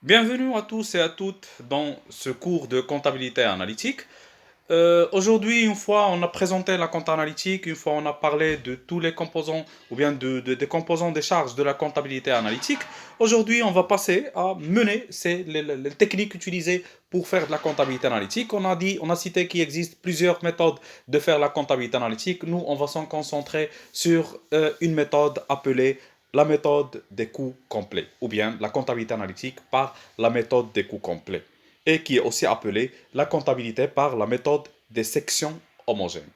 Bienvenue à tous et à toutes dans ce cours de comptabilité analytique. Aujourd'hui, une fois on a présenté la compte analytique, une fois on a parlé de tous les composants ou bien des composants des charges de la comptabilité analytique, aujourd'hui on va passer à mener les techniques utilisées pour faire de la comptabilité analytique. On a cité qu'il existe plusieurs méthodes de faire la comptabilité analytique. Nous, on va s'en concentrer sur une méthode appelée la méthode des coûts complets, ou bien la comptabilité analytique par la méthode des coûts complets, et qui est aussi appelée la comptabilité par la méthode des sections homogènes.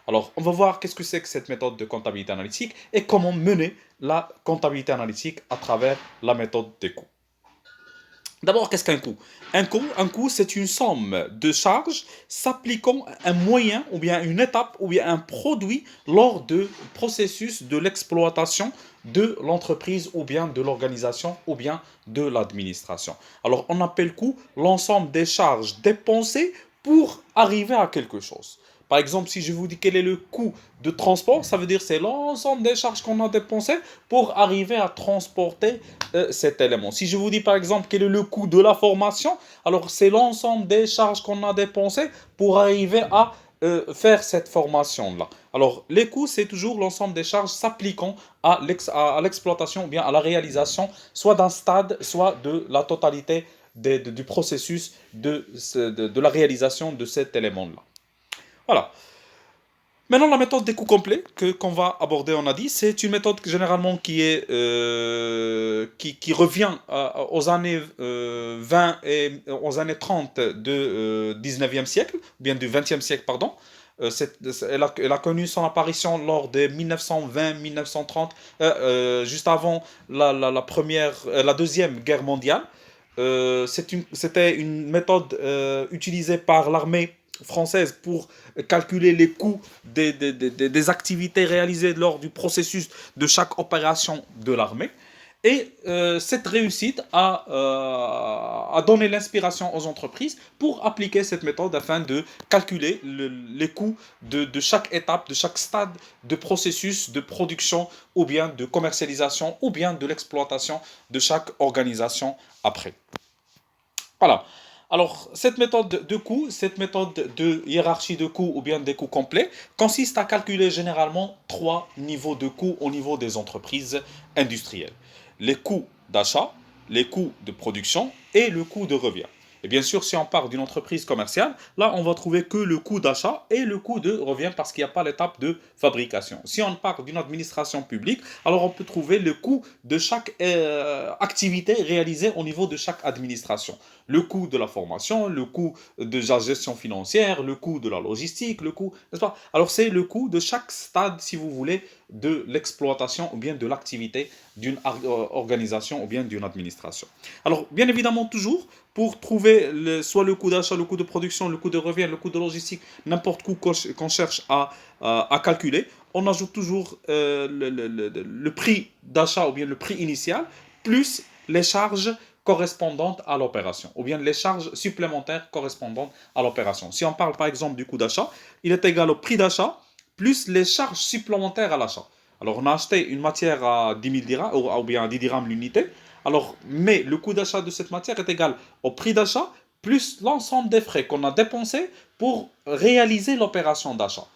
Alors, on va voir qu'est-ce que c'est que cette méthode de comptabilité analytique et comment mener la comptabilité analytique à travers la méthode des coûts. D'abord, qu'est-ce qu'un coût? Un coût, c'est une somme de charges s'appliquant à un moyen ou bien une étape ou bien un produit lors du processus de l'exploitation de l'entreprise ou bien de l'organisation ou bien de l'administration. Alors, on appelle coût l'ensemble des charges dépensées pour arriver à quelque chose. Par exemple, si je vous dis quel est le coût de transport, ça veut dire c'est l'ensemble des charges qu'on a dépensées pour arriver à transporter cet élément. Si je vous dis par exemple quel est le coût de la formation, alors c'est l'ensemble des charges qu'on a dépensées pour arriver à faire cette formation-là. Alors les coûts, c'est toujours l'ensemble des charges s'appliquant à l'exploitation ou bien à la réalisation, soit d'un stade, soit de la totalité du processus de la réalisation de cet élément-là. Voilà. Maintenant, la méthode des coûts complets qu'on va aborder, on a dit, c'est une méthode généralement qui revient aux années 20 et aux années 30 de 19e siècle, ou bien du 20e siècle, pardon. Elle a connu son apparition lors de 1920-1930, juste avant la deuxième guerre mondiale. C'était une méthode utilisée par l'armée française pour calculer les coûts des activités réalisées lors du processus de chaque opération de l'armée. Et cette réussite a donné l'inspiration aux entreprises pour appliquer cette méthode afin de calculer les coûts de chaque étape, de chaque stade de processus de production ou bien de commercialisation ou bien de l'exploitation de chaque organisation après. Voilà. Alors, cette méthode de coût, cette méthode de hiérarchie de coûts ou bien des coûts complets, consiste à calculer généralement trois niveaux de coûts au niveau des entreprises industrielles. Les coûts d'achat, les coûts de production et le coût de revient. Et bien sûr, si on part d'une entreprise commerciale, là, on va trouver que le coût d'achat et le coût de revient parce qu'il n'y a pas l'étape de fabrication. Si on part d'une administration publique, alors on peut trouver le coût de chaque activité réalisée au niveau de chaque administration. Le coût de la formation, le coût de la gestion financière, le coût de la logistique, le coût, n'est-ce pas? Alors c'est le coût de chaque stade, si vous voulez, de l'exploitation ou bien de l'activité d'une organisation ou bien d'une administration. Alors bien évidemment toujours, pour trouver soit le coût d'achat, le coût de production, le coût de revient, le coût de logistique, n'importe quoi qu'on cherche à calculer, on ajoute toujours le prix d'achat ou bien le prix initial, plus les charges correspondantes à l'opération, ou bien les charges supplémentaires correspondantes à l'opération. Si on parle par exemple du coût d'achat, il est égal au prix d'achat plus les charges supplémentaires à l'achat. Alors on a acheté une matière à 10 000 dirhams, ou bien à 10 dirhams l'unité, alors, mais le coût d'achat de cette matière est égal au prix d'achat plus l'ensemble des frais qu'on a dépensés pour réaliser l'opération d'achat.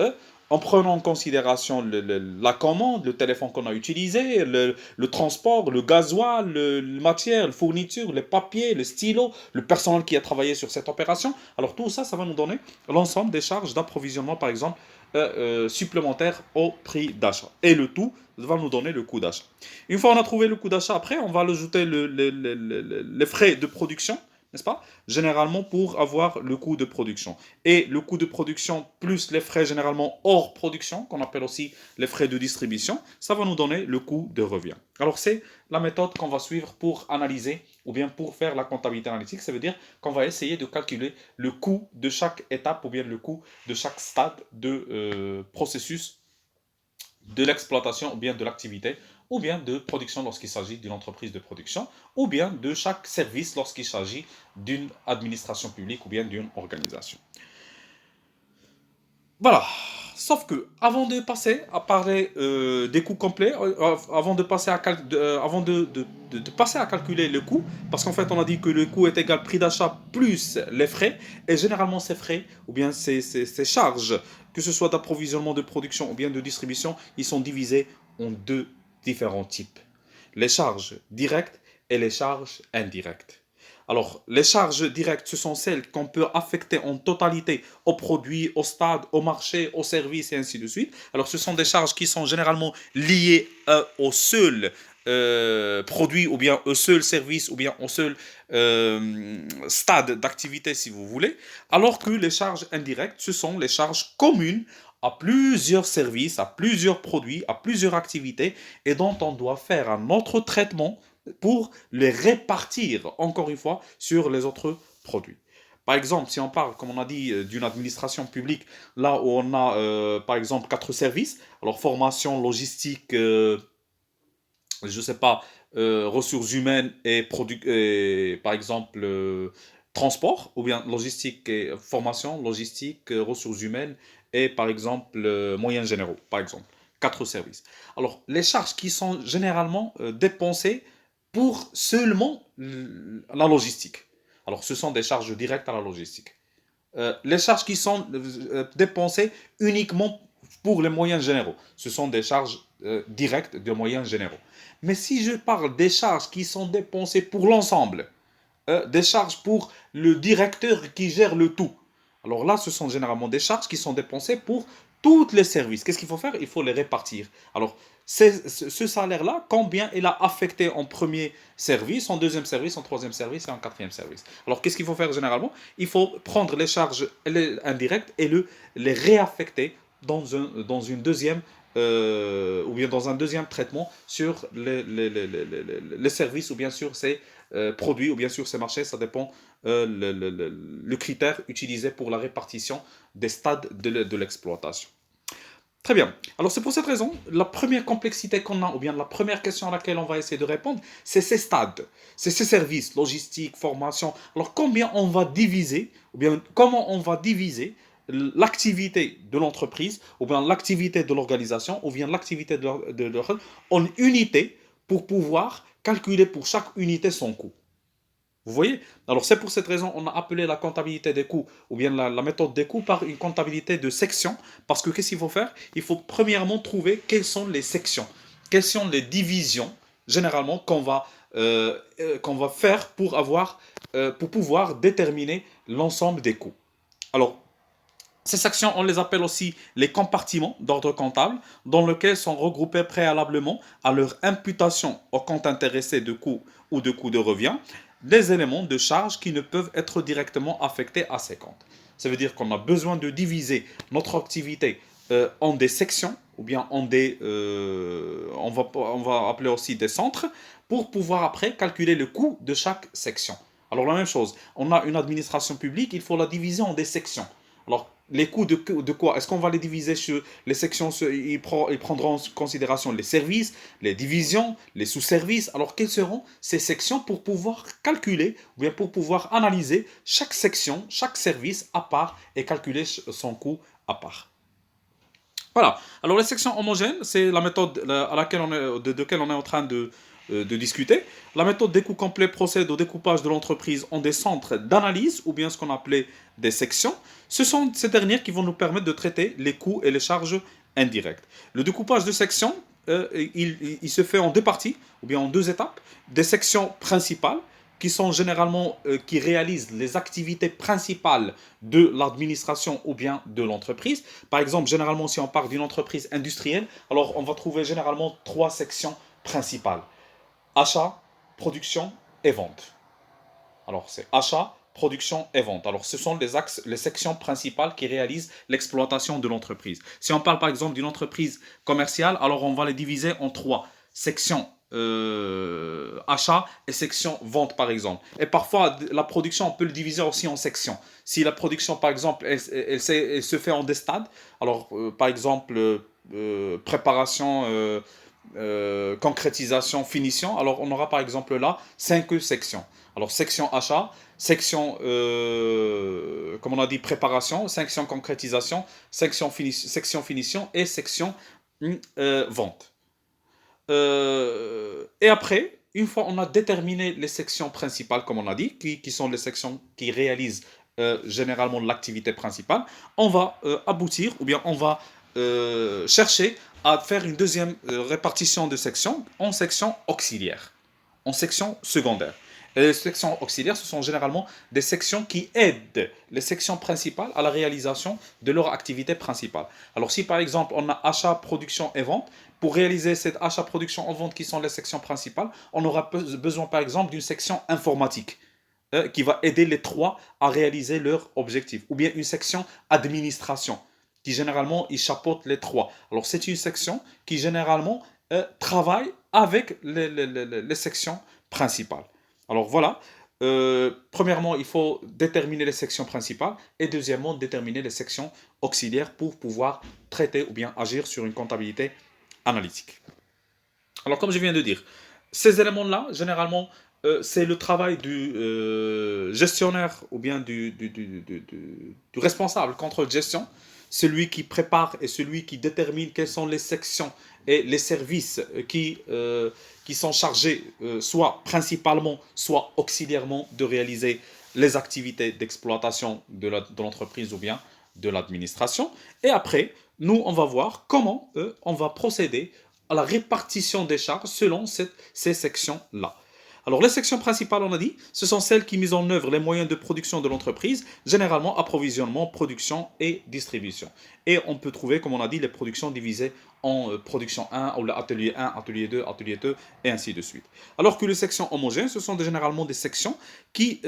Euh, En prenant en considération la commande, le téléphone qu'on a utilisé, le transport, le gasoil, la matière, la fourniture, les papiers, le stylo, le personnel qui a travaillé sur cette opération. Alors tout ça, ça va nous donner l'ensemble des charges d'approvisionnement, par exemple, supplémentaires au prix d'achat. Et le tout va nous donner le coût d'achat. Une fois on a trouvé le coût d'achat, après, on va ajouter les frais de production, n'est-ce pas? Généralement pour avoir le coût de production. Et le coût de production plus les frais généralement hors production, qu'on appelle aussi les frais de distribution, ça va nous donner le coût de revient. Alors c'est la méthode qu'on va suivre pour analyser ou bien pour faire la comptabilité analytique. Ça veut dire qu'on va essayer de calculer le coût de chaque étape ou bien le coût de chaque stade de processus de l'exploitation ou bien de l'activité, ou bien de production lorsqu'il s'agit d'une entreprise de production, ou bien de chaque service lorsqu'il s'agit d'une administration publique ou bien d'une organisation. Voilà. Sauf que, avant de passer à parler des coûts complets, avant de passer à, avant de passer à calculer le coût, parce qu'en fait, on a dit que le coût est égal prix d'achat plus les frais, et généralement, ces frais, ou bien ces charges, que ce soit d'approvisionnement, de production ou bien de distribution, ils sont divisés en deux différents types. Les charges directes et les charges indirectes. Alors, les charges directes, ce sont celles qu'on peut affecter en totalité aux produits, au stade, au marché, aux services et ainsi de suite. Alors, ce sont des charges qui sont généralement liées au seul produit ou bien au seul service ou bien au seul stade d'activité, si vous voulez. Alors que les charges indirectes, ce sont les charges communes à plusieurs services, à plusieurs produits, à plusieurs activités et dont on doit faire un autre traitement pour les répartir, encore une fois, sur les autres produits. Par exemple, si on parle, comme on a dit, d'une administration publique, là où on a, par exemple, quatre services, alors formation, logistique, je ne sais pas, ressources humaines et par exemple, transport, ou bien logistique et formation, logistique, ressources humaines et par exemple, moyens généraux, par exemple. Quatre services. Alors, les charges qui sont généralement dépensées pour seulement la logistique. Alors, ce sont des charges directes à la logistique. Les charges qui sont dépensées uniquement pour les moyens généraux, ce sont des charges directes de moyens généraux. Mais si je parle des charges qui sont dépensées pour l'ensemble, des charges pour le directeur qui gère le tout, alors là, ce sont généralement des charges qui sont dépensées pour tous les services. Qu'est-ce qu'il faut faire? Il faut les répartir. Alors, ce salaire-là, combien il a affecté en premier service, en deuxième service, en troisième service et en quatrième service. Alors, qu'est-ce qu'il faut faire généralement? Il faut prendre les charges indirectes et les réaffecter dans une deuxième ou bien dans un deuxième traitement sur les services ou bien sur ces produits ou bien sur ces marchés. Ça dépend le critère utilisé pour la répartition des stades de l'exploitation. Très bien. Alors c'est pour cette raison, la première complexité qu'on a, ou bien la première question à laquelle on va essayer de répondre, c'est ces stades, c'est ces services, logistique, formation. Alors combien on va diviser, ou bien comment on va diviser l'activité de l'entreprise, ou bien l'activité de l'organisation, ou bien l'activité de en unités pour pouvoir calculer pour chaque unité son coût. Vous voyez? Alors c'est pour cette raison qu'on a appelé la comptabilité des coûts ou bien la méthode des coûts par une comptabilité de sections. Parce que qu'est-ce qu'il faut faire? Il faut premièrement trouver quelles sont les sections, quelles sont les divisions généralement qu'on va faire pour pouvoir déterminer l'ensemble des coûts. Alors ces sections, on les appelle aussi les compartiments d'ordre comptable, dans lesquels sont regroupés préalablement à leur imputation au compte intéressé de coûts ou de coûts de revient, des éléments de charge qui ne peuvent être directement affectés à ces comptes. Ça veut dire qu'on a besoin de diviser notre activité en des sections, ou bien on va appeler aussi des centres, pour pouvoir après calculer le coût de chaque section. Alors la même chose, on a une administration publique, il faut la diviser en des sections. Alors, les coûts de quoi? Est-ce qu'on va les diviser sur les sections? Ils prendront en considération les services, les divisions, les sous-services. Alors, quelles seront ces sections pour pouvoir calculer ou bien pour pouvoir analyser chaque section, chaque service à part et calculer son coût à part? Voilà. Alors, les sections homogènes, c'est la méthode à laquelle de laquelle on est en train de discuter. La méthode des coûts complets procède au découpage de l'entreprise en des centres d'analyse ou bien ce qu'on appelait des sections. Ce sont ces dernières qui vont nous permettre de traiter les coûts et les charges indirectes. Le découpage de sections, il se fait en deux parties ou bien en deux étapes. Des sections principales qui sont généralement qui réalisent les activités principales de l'administration ou bien de l'entreprise. Par exemple, généralement, si on parle d'une entreprise industrielle, alors on va trouver généralement trois sections principales: achat, production et vente. Alors, c'est achat, production et vente. Alors, ce sont les axes, les sections principales qui réalisent l'exploitation de l'entreprise. Si on parle par exemple d'une entreprise commerciale, alors on va les diviser en trois sections: achat et section vente par exemple. Et parfois, la production, on peut le diviser aussi en sections. Si la production, par exemple, elle se fait en des stades, alors par exemple, préparation concrétisation, finition. Alors, on aura par exemple là 5 sections. Alors, section achat, section, comme on a dit, préparation, section concrétisation, section finition et section vente. Et après, une fois on a déterminé les sections principales, comme on a dit, qui sont les sections qui réalisent généralement l'activité principale, on va aboutir, ou bien on va chercher à faire une deuxième répartition de sections en sections auxiliaires, en sections secondaires. Et les sections auxiliaires, ce sont généralement des sections qui aident les sections principales à la réalisation de leur activité principale. Alors si par exemple on a achat, production et vente, pour réaliser cet achat, production et vente qui sont les sections principales, on aura besoin par exemple d'une section informatique qui va aider les trois à réaliser leur objectif. Ou bien une section administration qui généralement il chapeaute les trois. Alors c'est une section qui généralement travaille avec les sections principales. Alors voilà, premièrement, il faut déterminer les sections principales et deuxièmement, déterminer les sections auxiliaires pour pouvoir traiter ou bien agir sur une comptabilité analytique. Alors comme je viens de dire, ces éléments-là, généralement, c'est le travail du gestionnaire ou bien du responsable contrôle gestion, celui qui prépare et celui qui détermine quelles sont les sections et les services qui sont chargés, soit principalement, soit auxiliairement, de réaliser les activités d'exploitation de l'entreprise ou bien de l'administration. Et après, nous, on va voir comment on va procéder à la répartition des charges selon ces sections-là. Alors, les sections principales, on a dit, ce sont celles qui mettent en œuvre les moyens de production de l'entreprise, généralement approvisionnement, production et distribution. Et on peut trouver, comme on a dit, les productions divisées en production 1, ou atelier 1, atelier 2, et ainsi de suite. Alors que les sections homogènes, ce sont généralement des sections qui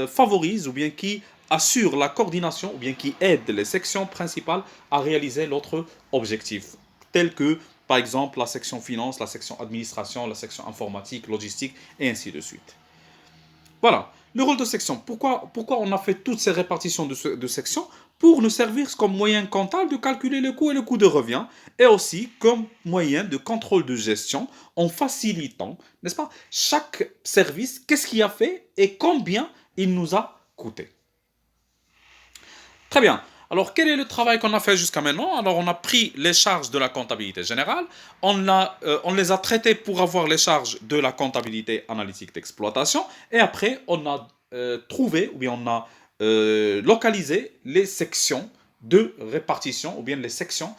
favorisent ou bien qui assurent la coordination ou bien qui aident les sections principales à réaliser l'autre objectif, tel que par exemple la section finance, la section administration, la section informatique, logistique, et ainsi de suite. Voilà, le rôle de section. Pourquoi on a fait toutes ces répartitions de sections? Pour nous servir comme moyen comptable de calculer le coût et le coût de revient, et aussi comme moyen de contrôle de gestion en facilitant, n'est-ce pas, chaque service, qu'est-ce qu'il a fait et combien il nous a coûté. Très bien. Alors, quel est le travail qu'on a fait jusqu'à maintenant? Alors, on a pris les charges de la comptabilité générale, on les a traitées pour avoir les charges de la comptabilité analytique d'exploitation, et après, on a trouvé, ou bien on a localisé les sections de répartition, ou bien les sections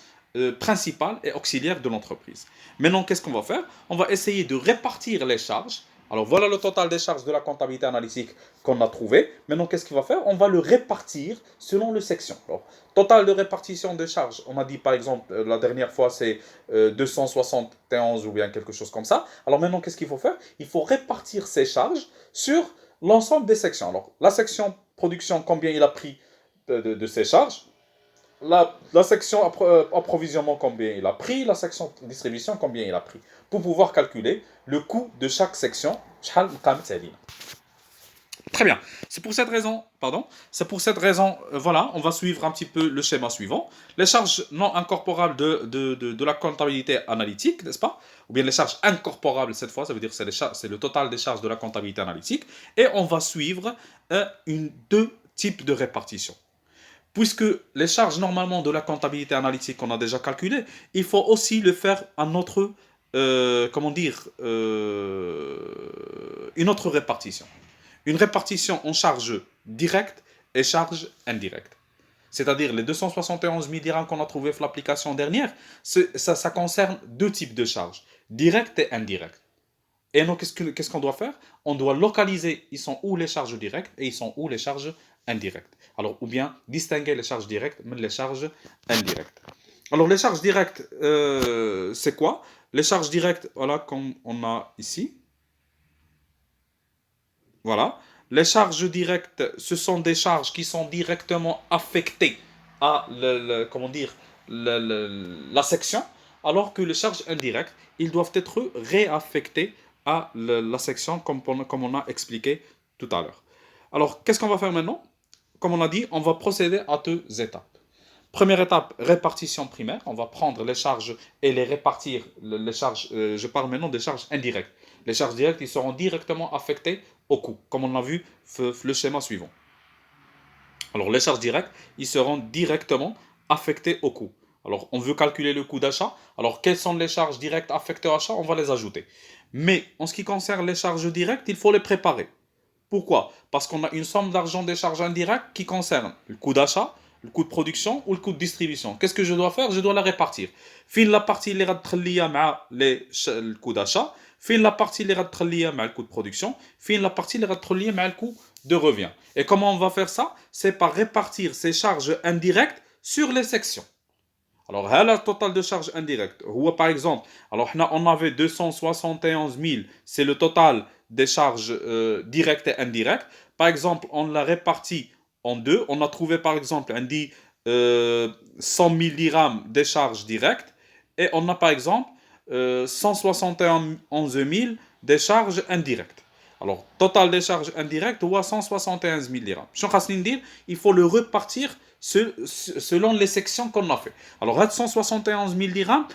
principales et auxiliaires de l'entreprise. Maintenant, qu'est-ce qu'on va faire? On va essayer de répartir les charges. Alors voilà le total des charges de la comptabilité analytique qu'on a trouvé. Maintenant, qu'est-ce qu'il va faire? On va le répartir selon les sections. Alors, total de répartition des charges, on a dit par exemple, la dernière fois c'est 271 ou bien quelque chose comme ça. Alors maintenant, qu'est-ce qu'il faut faire? Il faut répartir ces charges sur l'ensemble des sections. Alors, la section production, combien il a pris de ces charges? La section approvisionnement, combien il a pris, la section distribution, combien il a pris, pour pouvoir calculer le coût de chaque section. Très bien. C'est pour cette raison, voilà, on va suivre un petit peu le schéma suivant. Les charges non incorporables de la comptabilité analytique, n'est-ce pas? Ou bien les charges incorporables cette fois, ça veut dire que c'est le total des charges de la comptabilité analytique. Et on va suivre deux types de répartition. Puisque les charges normalement de la comptabilité analytique qu'on a déjà calculées, il faut aussi le faire à notre, une autre répartition. Une répartition en charges directes et charges indirectes. C'est-à-dire les 271 000 dirhams qu'on a trouvé pour l'application dernière, ça concerne deux types de charges, directes et indirectes. Et donc, qu'est-ce qu'on doit faire? On doit localiser, ils sont où les charges directes et ils sont où les charges indirectes. Alors, ou bien distinguer les charges directes mais les charges indirectes. Alors, les charges directes, c'est quoi? Les charges directes, voilà, comme on a ici. Voilà. Les charges directes, ce sont des charges qui sont directement affectées à la section, alors que les charges indirectes, ils doivent être réaffectés à la section comme on a expliqué tout à l'heure. Alors, qu'est-ce qu'on va faire maintenant? Comme on a dit, on va procéder à deux étapes. Première étape, répartition primaire. On va prendre les charges et les répartir. Les charges, je parle maintenant des charges indirectes. Les charges directes, ils seront directement affectées au coût, comme on a vu le schéma suivant. Alors, les charges directes, ils seront directement affectés au coût. Alors, on veut calculer le coût d'achat. Alors, quelles sont les charges directes affectées au achat? On va les ajouter. Mais, en ce qui concerne les charges directes, il faut les préparer. Pourquoi? Parce qu'on a une somme d'argent des charges indirectes qui concerne le coût d'achat, le coût de production ou le coût de distribution. Qu'est-ce que je dois faire? Je dois la répartir. Fin la partie اللي غتخليها مع le coût d'achat, fin la partie اللي غتخليها مع le coût de production, fin la partie اللي غتخليها مع le coût de revient. Et comment on va faire ça? C'est par répartir ces charges indirectes sur les sections. Alors, là, le total de charges indirectes. Par exemple, alors on avait 271 000, c'est le total des charges directes et indirectes. Par exemple, on l'a réparti en deux. On a trouvé, par exemple, un dit 100 000 dirhams des charges directes. Et on a, par exemple, 171 000 des charges indirectes. Alors, total des charges indirectes, ou 171 000 dirhams. Il faut le repartir selon les sections qu'on a fait. Alors, 171 000 dirhams,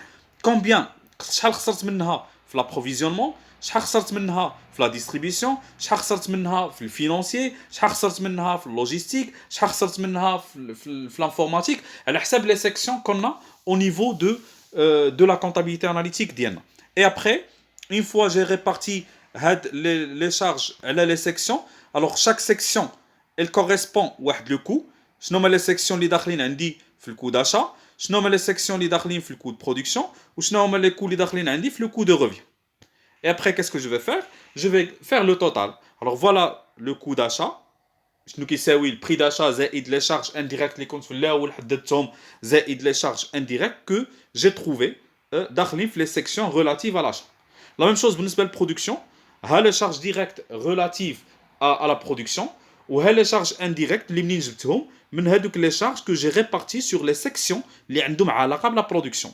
combien شحال خسرت منها في l'approvisionnement, شحال خسرت منها في la distribution, شحال خسرت منها في الفينانسيي, شحال خسرت منها في اللوجيستيك, شحال خسرت منها في l'informatique, على حساب les sections qu'on a au niveau de la comptabilité analytique ديالنا. Et après, une fois j'ai réparti les charges, les sections, alors chaque section, elle correspond à le coût. Je nomme les sections qui sont عندي في le coût d'achat, je nomme les sections qui sont في le coût de production, ou je nomme les coûts qui sont عندي في le coût de revient. Et après, qu'est-ce que je vais faire? Je vais faire le total. Alors voilà le coût d'achat. شنو كيساوي le prix d'achat زائد les charges indirectes اللي كنت في الاول حددتهم زائد les charges indirectes que j'ai trouvé داخلين في les sections relatives à l'achat. La même chose بالنسبه للproduction. Les charges directes relatives à la production ou les charges indirectes اللي جبتهم من هذوك les charges que j'ai réparties sur les sections اللي عندهم علاقه بلا production.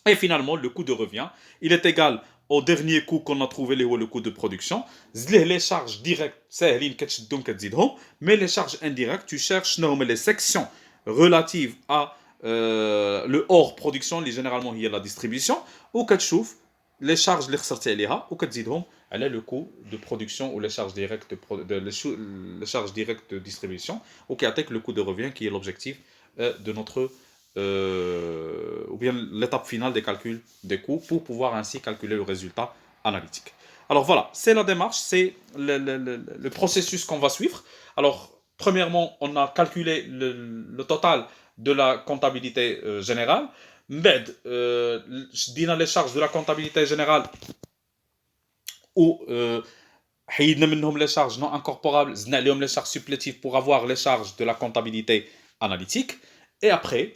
Et finalement, le coût de revient, il est égal au dernier coût qu'on a trouvé, le coût de production. Les charges directes, c'est mais les charges indirectes, tu cherches les sections relatives à le hors production, généralement il y a la distribution, ou les charges les ou le coût de production ou les charges directes les charges directes de distribution, ou qui attaque le coût de revient qui est l'objectif de notre ou bien l'étape finale des calculs des coûts pour pouvoir ainsi calculer le résultat analytique. Alors voilà, c'est la démarche, c'est le processus qu'on va suivre. Alors, premièrement, on a calculé le total de la comptabilité générale. Je dis dans les charges de la comptabilité générale ou حيدنا منهم les charges non incorporables, زدنا عليهم les charges supplétives pour avoir les charges de la comptabilité analytique. Et après,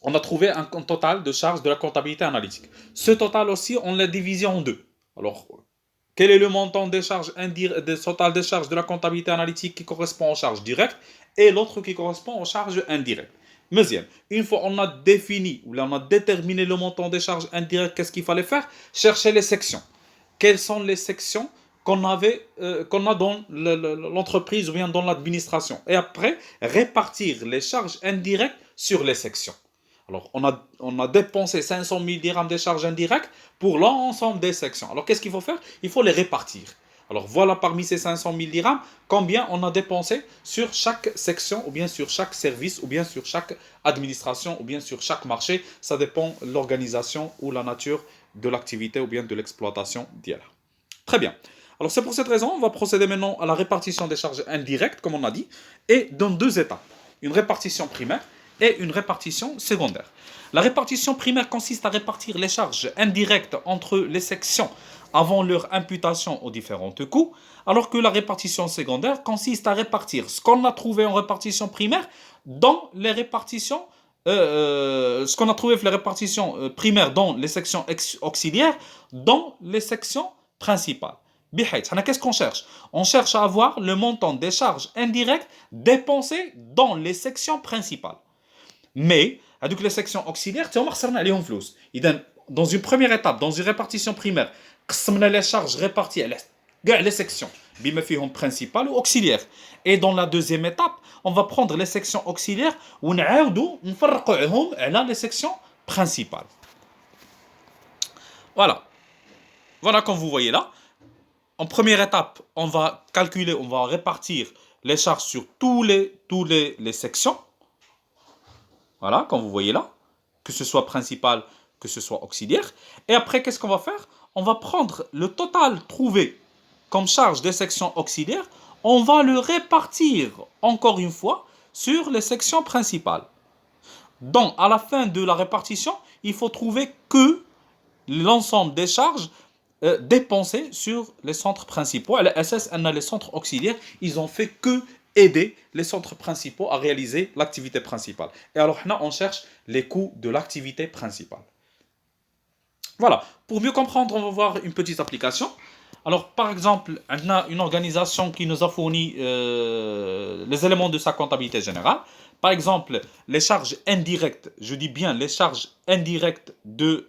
on a trouvé un total de charges de la comptabilité analytique. Ce total aussi, on l'a divisé en deux. Alors, quel est le montant des charges total des charges de la comptabilité analytique qui correspond aux charges directes et l'autre qui correspond aux charges indirectes. Deuxième, une fois on a défini ou on a déterminé le montant des charges indirectes, qu'est-ce qu'il fallait faire? Chercher les sections. Quelles sont les sections qu'on a dans l'entreprise ou bien dans l'administration. Et après, répartir les charges indirectes sur les sections. Alors, on a dépensé 500 000 dirhams des charges indirectes pour l'ensemble des sections. Alors, qu'est-ce qu'il faut faire? Il faut les répartir. Alors, voilà parmi ces 500 000 dirhams, combien on a dépensé sur chaque section, ou bien sur chaque service, ou bien sur chaque administration, ou bien sur chaque marché. Ça dépend de l'organisation ou la nature de l'activité, ou bien de l'exploitation d'IELA. Très bien. Alors c'est pour cette raison, on va procéder maintenant à la répartition des charges indirectes, comme on a dit, et dans deux étapes. Une répartition primaire et une répartition secondaire. La répartition primaire consiste à répartir les charges indirectes entre les sections avant leur imputation aux différents coûts, alors que la répartition secondaire consiste à répartir ce qu'on a trouvé en répartition primaire dans les répartitions ce qu'on a trouvé les répartitions primaires dans les sections auxiliaires dans les sections principales. Qu'est-ce qu'on cherche? On cherche à avoir le montant des charges indirectes dépensées dans les sections principales. Mais, avec les sections auxiliaires, dans une première étape, dans une répartition primaire, les charges réparties, les sections, بما فيهم principal ou auxiliaire. Et dans la deuxième étape, on va prendre les sections auxiliaires ونعاودوا نفرقوهم على les sections principales. Voilà. Voilà comme vous voyez là. En première étape, on va calculer, on va répartir les charges sur les sections. Voilà, comme vous voyez là, que ce soit principal, que ce soit auxiliaire. Et après, qu'est-ce qu'on va faire? On va prendre le total trouvé comme charge des sections auxiliaires, on va le répartir encore une fois sur les sections principales. Donc, à la fin de la répartition, il faut trouver que l'ensemble des charges dépensées sur les centres principaux. Les SS, les centres auxiliaires, ils ont fait que aider les centres principaux à réaliser l'activité principale. Et alors là, on cherche les coûts de l'activité principale. Voilà. Pour mieux comprendre, on va voir une petite application. Alors, par exemple, on a une organisation qui nous a fourni les éléments de sa comptabilité générale. Par exemple, les charges indirectes, je dis bien les charges indirectes de...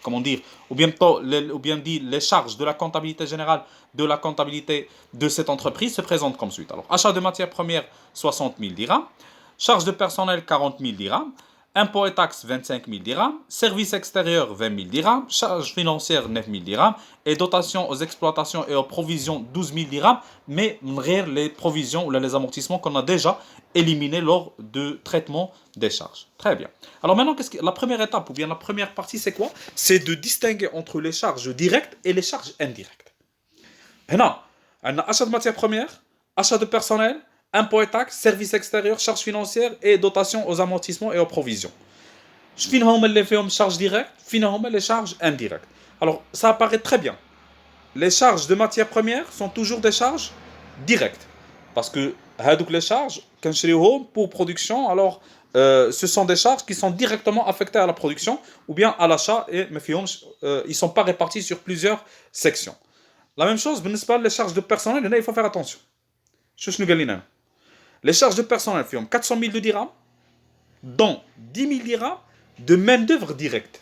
comment dire, ou bien dit les charges de la comptabilité générale de la comptabilité de cette entreprise se présentent comme suit. Alors, achat de matières premières, 60 000 dirhams, charges de personnel, 40 000 dirhams, impôts et taxes, 25 000 dirhams, services extérieurs, 20 000 dirhams, charges financières, 9 000 dirhams, et dotations aux exploitations et aux provisions, 12 000 dirhams, mais les provisions ou les amortissements qu'on a déjà éliminés lors du traitement des charges. Très bien. Alors maintenant, la première étape, ou bien la première partie, c'est quoi? C'est de distinguer entre les charges directes et les charges indirectes. Maintenant, on a achat de matières premières, achat de personnel, impôts et taxes, services extérieurs, charges financières et dotations aux amortissements et aux provisions. Je finis les charges directes, finalement les charges indirectes. Alors, ça apparaît très bien. Les charges de matières premières sont toujours des charges directes. Parce que les charges, pour production, alors ce sont des charges qui sont directement affectées à la production ou bien à l'achat et ils ne sont pas répartis sur plusieurs sections. La même chose, les charges de personnel, il faut faire attention. Les charges de personnel, 400 000 de dirhams, dont 10 000 dirhams de main-d'œuvre directe.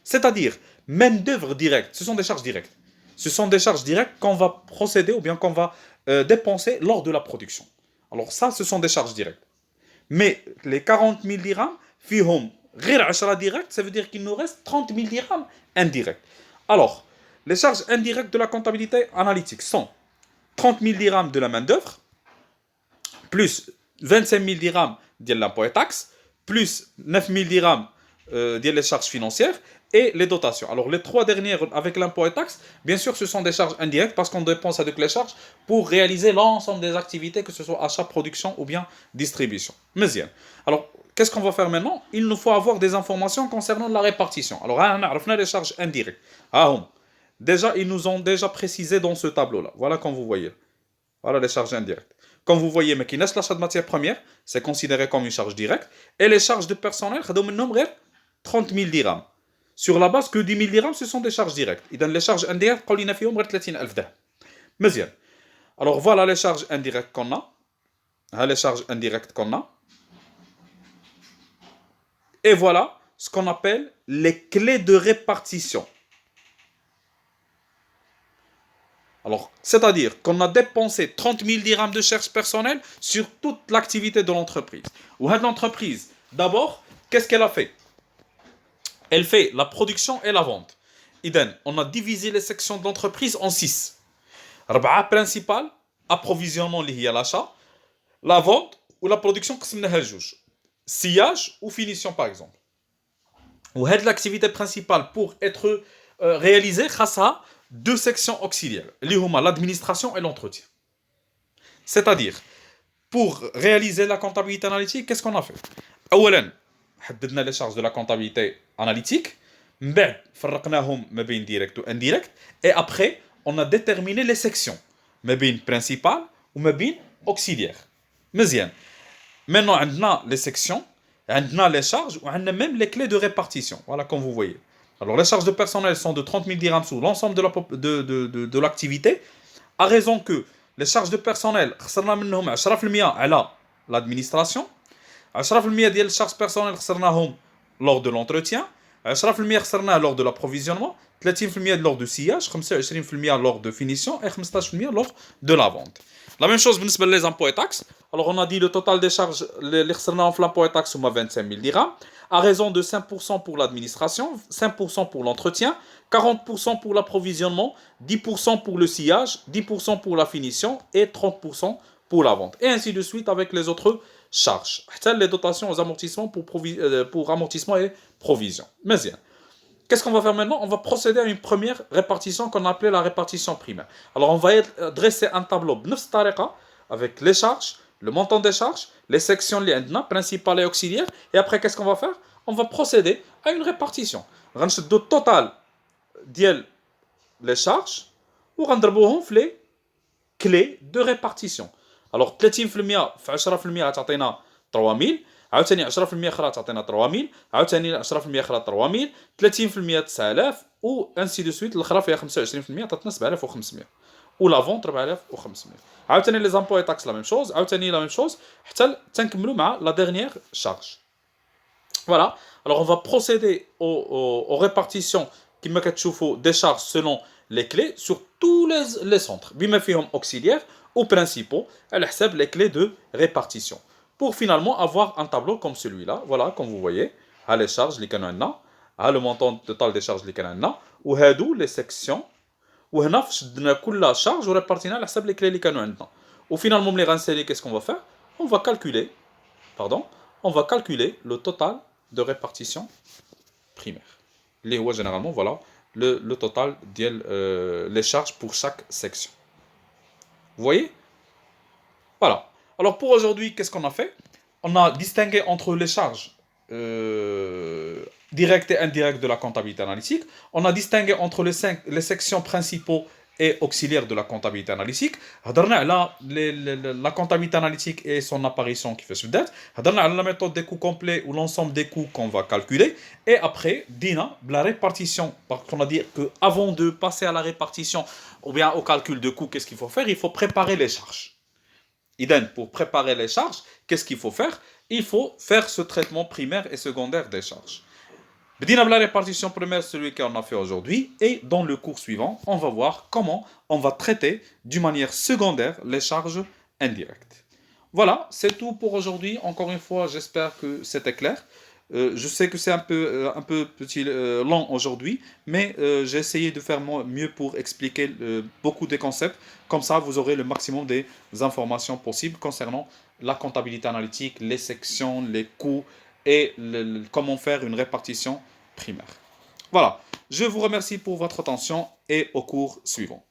C'est-à-dire, main-d'œuvre directe, ce sont des charges directes. Ce sont des charges directes qu'on va procéder ou bien qu'on va dépenser lors de la production. Alors ça, ce sont des charges directes. Mais les 40 000 dirhams, fihom ghir 10 direct, ça veut dire qu'il nous reste 30 000 dirhams indirects. Alors, les charges indirectes de la comptabilité analytique sont 30 000 dirhams de la main-d'œuvre, plus 25 000 dirhams de l'impôt et taxes, plus 9 000 dirhams des charges financières et les dotations. Alors les trois dernières avec l'impôt et taxes, bien sûr ce sont des charges indirectes parce qu'on dépense avec les charges pour réaliser l'ensemble des activités, que ce soit achat, production ou bien distribution. Mezien. Alors qu'est-ce qu'on va faire maintenant? Il nous faut avoir des informations concernant la répartition. Alors on a les charges indirectes. Déjà, ils nous ont déjà précisé dans ce tableau-là. Voilà comme vous voyez. Voilà les charges indirectes. Comme vous voyez, mais qui naissent l'achat de matières premières, c'est considéré comme une charge directe. Et les charges de personnel, 30 000 dirhams. Sur la base que 10 000 dirhams, ce sont des charges directes. Et dans les charges indirectes, 30 000 dirhams. Mais bien. Alors voilà les charges indirectes qu'on a. Les charges indirectes qu'on a. Et voilà ce qu'on appelle les clés de répartition. Alors, c'est-à-dire qu'on a dépensé 30 000 dirhams de charges personnelles sur toute l'activité de l'entreprise. Ou l'entreprise, d'abord, qu'est-ce qu'elle a fait? Elle fait la production et la vente. Iden, on a divisé les sections de l'entreprise en 6. Raba'a principal, approvisionnement lié à l'achat, la vente ou la production, sillage ou finition par exemple. Ou l'activité principale pour être réalisée grâce à deux sections auxiliaires, l'administration et l'entretien. C'est-à-dire, pour réaliser la comptabilité analytique, qu'est-ce qu'on a fait? أولاً حددنا les charges de la comptabilité analytique, بعد فرقناهم ما بين direct ou indirect, et après on a déterminé les sections ما بين principal ou ما بين auxiliaire. مزيان. Maintenant on a les sections, on a les charges, on a même les clés de répartition. Voilà comme vous voyez. Alors, les charges de personnel sont de 30 000 dirhams sur l'ensemble de l'activité, à raison que les charges de personnel, 10% à l'administration, 10% des charges personnelles lors de l'entretien, 10% lors de l'approvisionnement, 30% lors de sillage, 25% lors de finition et 15% lors de la vente. La même chose pour les impôts et taxes. Alors, on a dit le total des charges, les impôts et taxes, c'est 25 000 dirhams, à raison de 5% pour l'administration, 5% pour l'entretien, 40% pour l'approvisionnement, 10% pour le sillage, 10% pour la finition et 30% pour la vente. Et ainsi de suite avec les autres charges. Les dotations aux amortissements pour amortissement et provision. Mais bien. Qu'est-ce qu'on va faire maintenant? On va procéder à une première répartition qu'on appelait la répartition primaire. Alors, on va dresser un tableau avec les charges, le montant des charges, les sections principales et auxiliaires. Et après, qu'est-ce qu'on va faire? On va procéder à une répartition. On va le total les charges ou les clés de répartition. Alors 30% في 10% تعطينا 3000 عاوتاني 10% اخرى تعطينا 3000 عاوتاني 10% اخرى 3000 30% 9000 و انسي دو سويت الاخرى فيها 25% تعطينا 7500 ولا فونت 4500 عاوتاني لي زامبو اي تاكس لا ميم شوز عاوتاني لا ميم شوز حتى تنكملوا مع لا ديرنيير شارج. Voilà. Alors on va procéder aux répartitions qui me des charges selon les clés sur tous les centres. Bima fihom auxiliaires ou principaux, elle les clés de répartition. Pour finalement avoir un tableau comme celui-là, voilà, comme vous voyez, à les charges, les canons, à le montant total des charges, les canons, ou hadou les sections, ou hna la charge ou répartina les clés, les canons. Ou finalement, les renseigner, qu'est-ce qu'on va faire? On va calculer, pardon, on va calculer le total de répartition primaire. Les généralement, voilà, le total les charges pour chaque section. Vous voyez? Voilà. Alors pour aujourd'hui, qu'est-ce qu'on a fait? On a distingué entre les charges directes et indirectes de la comptabilité analytique. On a distingué entre les sections principaux et auxiliaires de la comptabilité analytique. La comptabilité analytique et son apparition qui fait ce dette. La méthode des coûts complets ou l'ensemble des coûts qu'on va calculer. Et après, Dina, la répartition. Parce qu'on a dit qu'avant de passer à la répartition ou bien au calcul de coûts, qu'est-ce qu'il faut faire? Il faut préparer les charges. Idem, pour préparer les charges, qu'est-ce qu'il faut faire? Il faut faire ce traitement primaire et secondaire des charges. La répartition primaire, celui qu'on a fait aujourd'hui, et dans le cours suivant, on va voir comment on va traiter d'une manière secondaire les charges indirectes. Voilà, c'est tout pour aujourd'hui. Encore une fois, j'espère que c'était clair. Je sais que c'est un peu petit, lent aujourd'hui, mais j'ai essayé de faire mieux pour expliquer beaucoup des concepts. Comme ça, vous aurez le maximum des informations possibles concernant la comptabilité analytique, les sections, les coûts et comment faire une répartition primaire. Voilà, je vous remercie pour votre attention et au cours suivant.